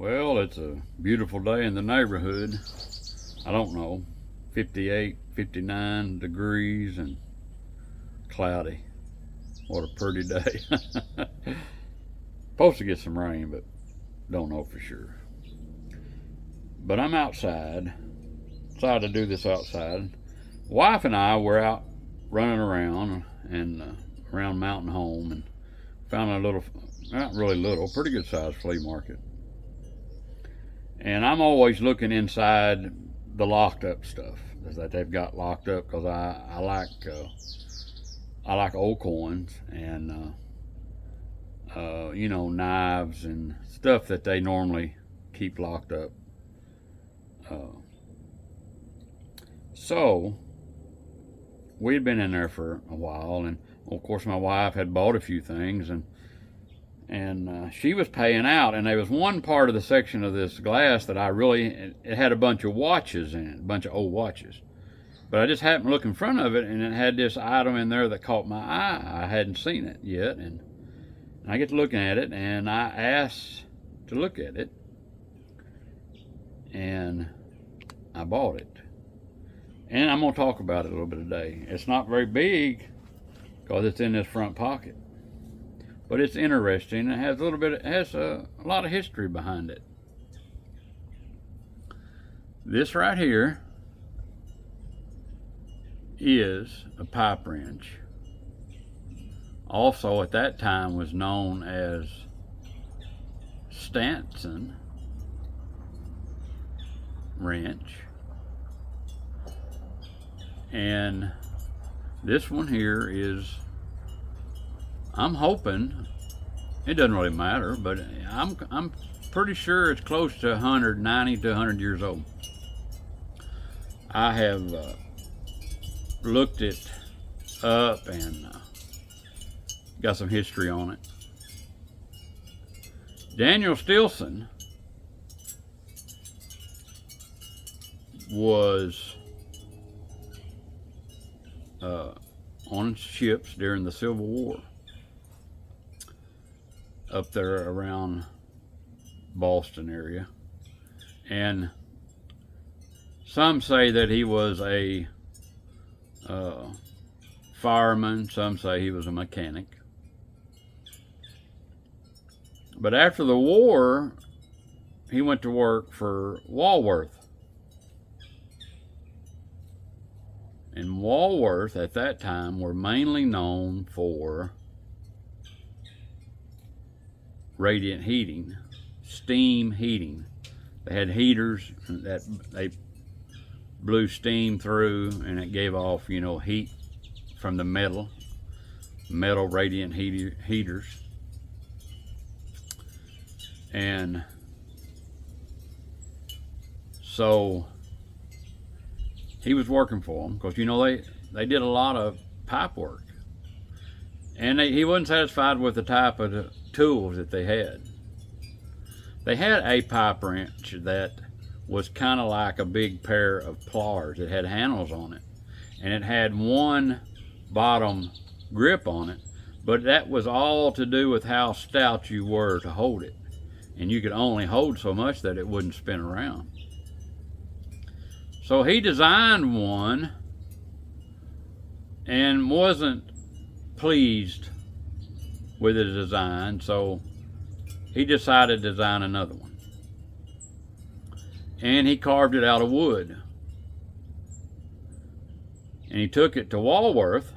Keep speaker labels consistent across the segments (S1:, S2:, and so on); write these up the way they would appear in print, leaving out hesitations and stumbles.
S1: Well, it's a beautiful day in the neighborhood. I don't know, 58, 59 degrees and cloudy. What a pretty day. Supposed to get some rain, but don't know for sure. But I'm outside. Decided to do this outside. Wife and I were out running around and around Mountain Home and found a little, not really little, pretty good sized flea market. And I'm always looking inside the locked up stuff that they've got locked up, because I like old coins and knives and stuff that they normally keep locked up. So we'd been in there for a while, and of course my wife had bought a few things, and she was paying out, and there was one part of the section of this glass that it had a bunch of watches in it, a bunch of old watches. But I just happened to look in front of it, and it had this item in there that caught my eye. I hadn't seen it yet, and I get to looking at it, and I asked to look at it, and I bought it. And I'm going to talk about it a little bit today. It's not very big because it's in this front pocket, but it's interesting. It has a lot of history behind it. This right here is a pipe wrench. Also at that time was known as Stilson wrench. And this one here is, I'm hoping, it doesn't really matter, but I'm pretty sure it's close to 190 to 100 years old. I have looked it up and got some history on it. Daniel Stilson was on ships during the Civil War up there around Boston area, and some say that he was a fireman, some say he was a mechanic. But after the war, he went to work for Walworth. And Walworth at that time were mainly known for radiant heating, steam heating. They had heaters that they blew steam through, and it gave off, heat from the metal radiant heaters. And so he was working for them because they did a lot of pipe work, and he wasn't satisfied with the type of the tools that they had. They had a pipe wrench that was kind of like a big pair of pliers. It had handles on it, and it had one bottom grip on it, but that was all to do with how stout you were to hold it, and you could only hold so much that it wouldn't spin around. So he designed one and wasn't pleased with the design, so he decided to design another one. And he carved it out of wood. And he took it to Walworth,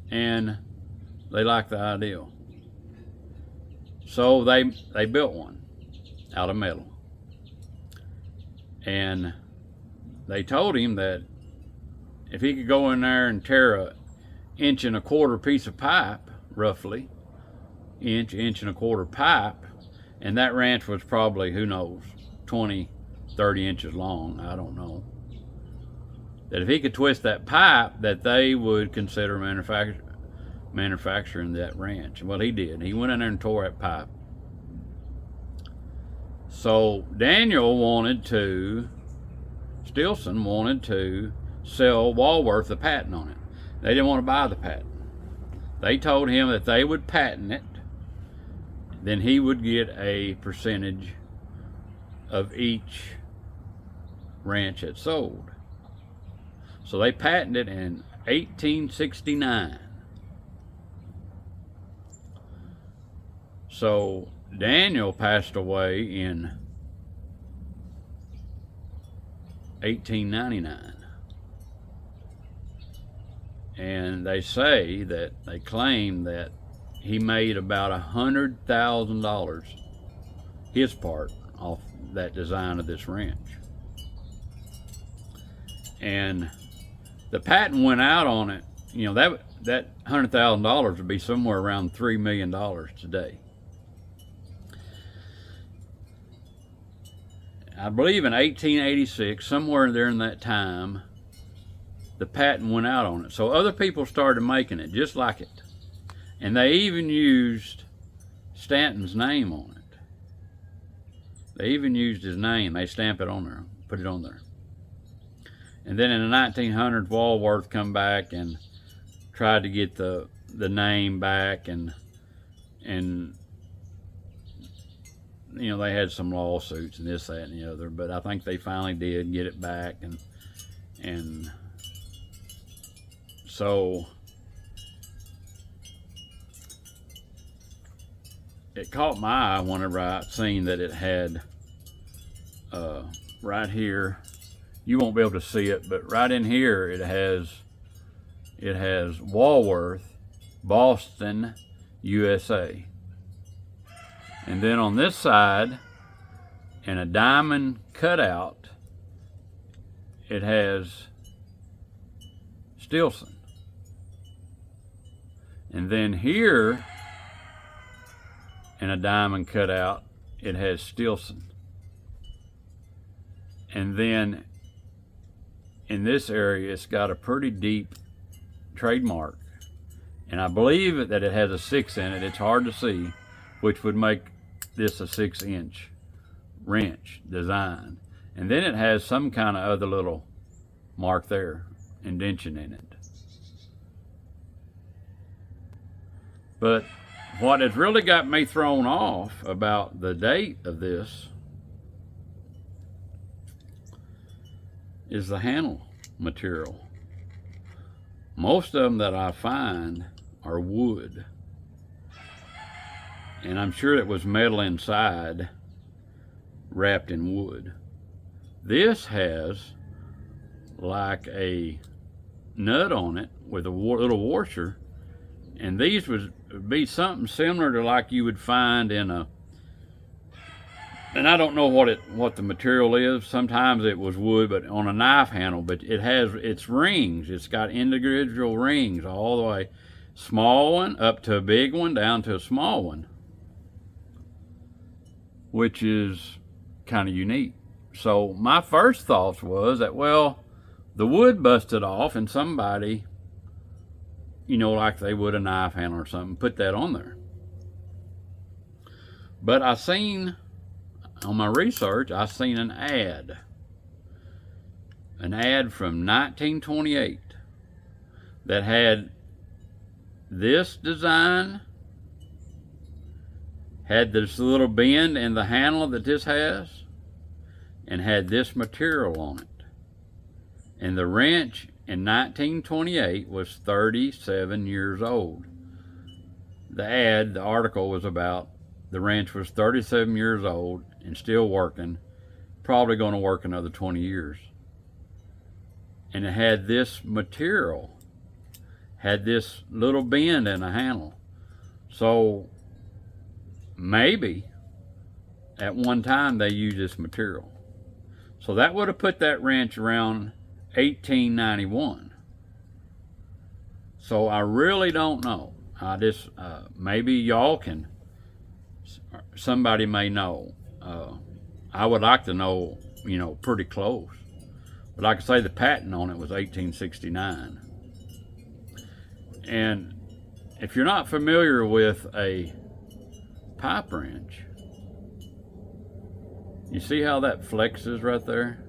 S1: and they liked the idea. So they built one out of metal. And they told him that if he could go in there and tear an 1.25 inch piece of pipe, roughly, inch and a quarter pipe, and that wrench was probably, who knows, 20, 30 inches long, I don't know, that if he could twist that pipe, that they would consider manufacturing that wrench. Well, he did. He went in there and tore that pipe. So Stilson wanted to sell Walworth a patent on it. They didn't want to buy the patent. They told him that they would patent it, then he would get a percentage of each ranch had sold. So they patented it in 1869. So Daniel passed away in 1899. And they claim that he made about $100,000, his part, off that design of this ranch. And the patent went out on it, that $100,000 would be somewhere around $3 million today. I believe in 1886, somewhere there in that time, the patent went out on it. So other people started making it just like it. And they even used Stanton's name on it. They even used his name. They stamped it on there, put it on there. And then in the 1900s, Walworth come back and tried to get the name back, and they had some lawsuits and this, that, and the other. But I think they finally did get it back, and so it caught my eye whenever I seen that it had right here. You won't be able to see it, but right in here it has Walworth, Boston, USA. And then on this side, in a diamond cutout, it has Stilson. And then here, in a diamond cutout, it has Stilson. And then in this area, it's got a pretty deep trademark. And I believe that it has a 6 in it. It's hard to see, which would make this a 6-inch wrench design. And then it has some kind of other little mark there, indention in it. But what has really got me thrown off about the date of this is the handle material. Most of them that I find are wood. And I'm sure it was metal inside, wrapped in wood. This has like a nut on it with a little washer, and these would be something similar to like you would find in a, and I don't know what the material is. Sometimes it was wood, but on a knife handle. But it has its rings. It's got individual rings all the way, small one up to a big one, down to a small one, which is kind of unique. So my first thoughts was that, well, the wood busted off and somebody, like they would a knife handle or something, put that on there. But I seen, on my research, I seen an ad from 1928 that had this design, had this little bend in the handle that this has, and had this material on it. And the wrench in 1928 was 37 years old. The article was about the wrench was 37 years old and still working, probably going to work another 20 years. And it had this material, had this little bend in the handle. So maybe at one time they used this material. So that would have put that wrench around 1891. So I really don't know. I just, maybe y'all can, somebody may know. I would like to know, pretty close. But like I say, the patent on it was 1869. And if you're not familiar with a pipe wrench, you see how that flexes right there?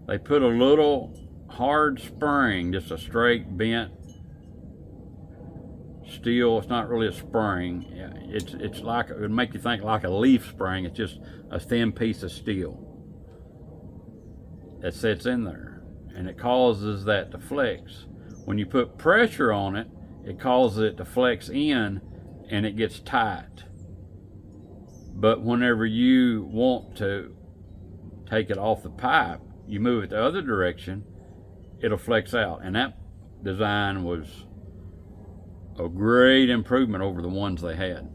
S1: They put a little hard spring, just a straight bent steel. It's not really a spring. It's like, it would make you think like a leaf spring. It's just a thin piece of steel that sits in there, and it causes that to flex. When you put pressure on it, it causes it to flex in, and it gets tight. But whenever you want to take it off the pipe, you move it the other direction, it'll flex out. And that design was a great improvement over the ones they had.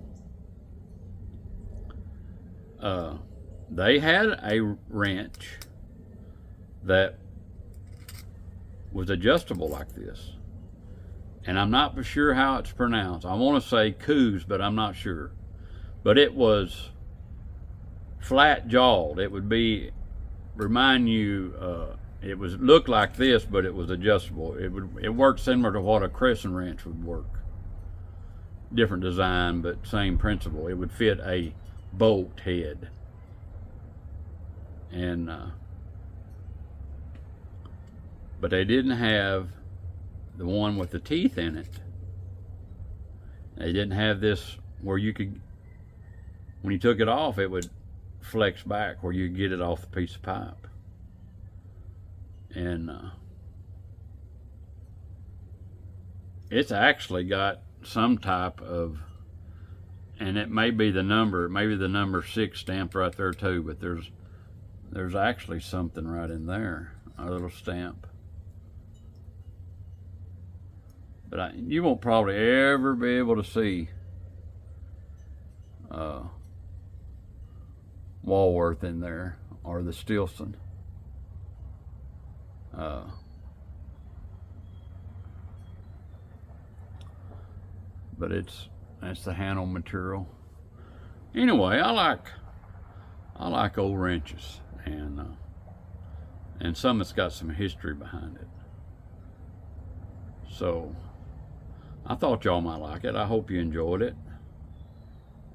S1: They had a wrench that was adjustable like this, and I'm not for sure how it's pronounced. I want to say coos, but I'm not sure. But it was flat jawed. It would be, remind you, it was looked like this, but it was adjustable. It worked similar to what a crescent wrench would work. Different design, but same principle. It would fit a bolt head. And but they didn't have the one with the teeth in it. They didn't have this where you could, when you took it off, it would flex back where you could get it off the piece of pipe. And it's actually got some type of, and it may be the number, maybe the number 6 stamped right there too, but there's actually something right in there, a little stamp. But you won't probably ever be able to see Walworth in there, or the Stilson. But that's the handle material. Anyway, I like old wrenches, and some that's got some history behind it. So I thought y'all might like it. I hope you enjoyed it.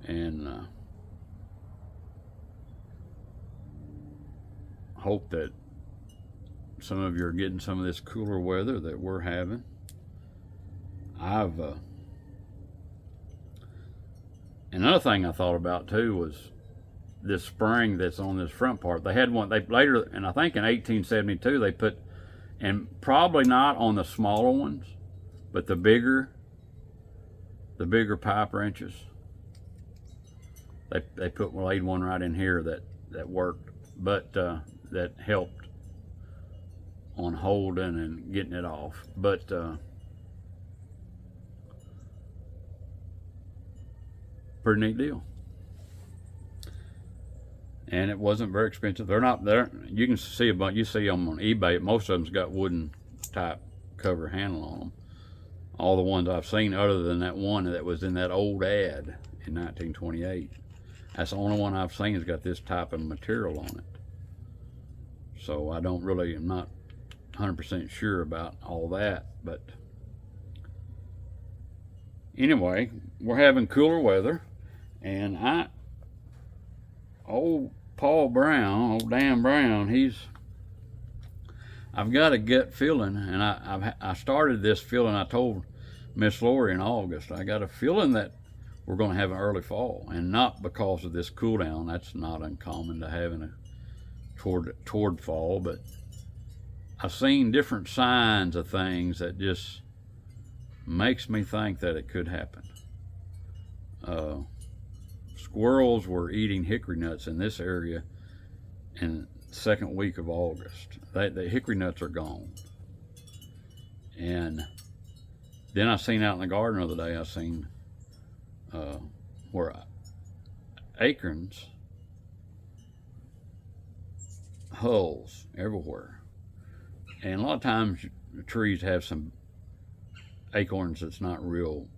S1: And hope that some of you are getting some of this cooler weather that we're having. Another thing I thought about too was this spring that's on this front part. They had one, they later, and I think in 1872 they put, and probably not on the smaller ones, but the bigger pipe wrenches. They laid one right in here that worked, but that helped on holding and getting it off. But pretty neat deal. And it wasn't very expensive. They're not there. You can see a bunch. You see them on eBay. Most of them's got wooden type cover handle on them. All the ones I've seen, other than that one that was in that old ad in 1928. That's the only one I've seen that's got this type of material on it. So I'm not 100% sure about all that. But anyway, we're having cooler weather, and old Dan Brown, I've got a gut feeling, and I started this feeling. I told Miss Lori in August, I got a feeling that we're going to have an early fall, and not because of this cool down. That's not uncommon to having a toward fall, but I've seen different signs of things that just makes me think that it could happen. Squirrels were eating hickory nuts in this area in the second week of August. The hickory nuts are gone. And then I seen out in the garden the other day, I seen where acorns, hulls everywhere. And a lot of times the trees have some acorns that's not real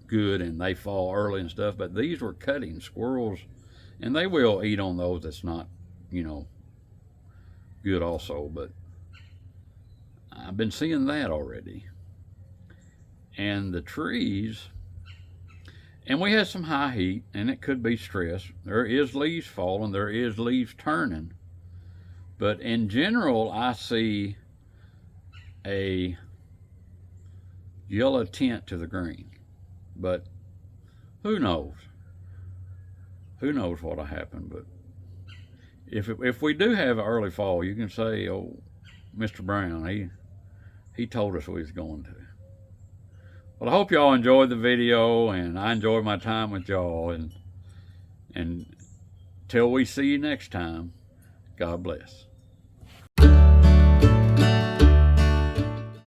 S1: good, and they fall early and stuff, but these were cutting squirrels, and they will eat on those that's not, good also. But I've been seeing that already. And the trees, and we had some high heat, and it could be stress. There is leaves falling, there is leaves turning, but in general I see a yellow tint to the green. But who knows? Who knows what'll happen? But if we do have an early fall, you can say, "Oh, Mr. Brown, he told us we was going to." Well, I hope y'all enjoyed the video, and I enjoyed my time with y'all. And till we see you next time, God bless.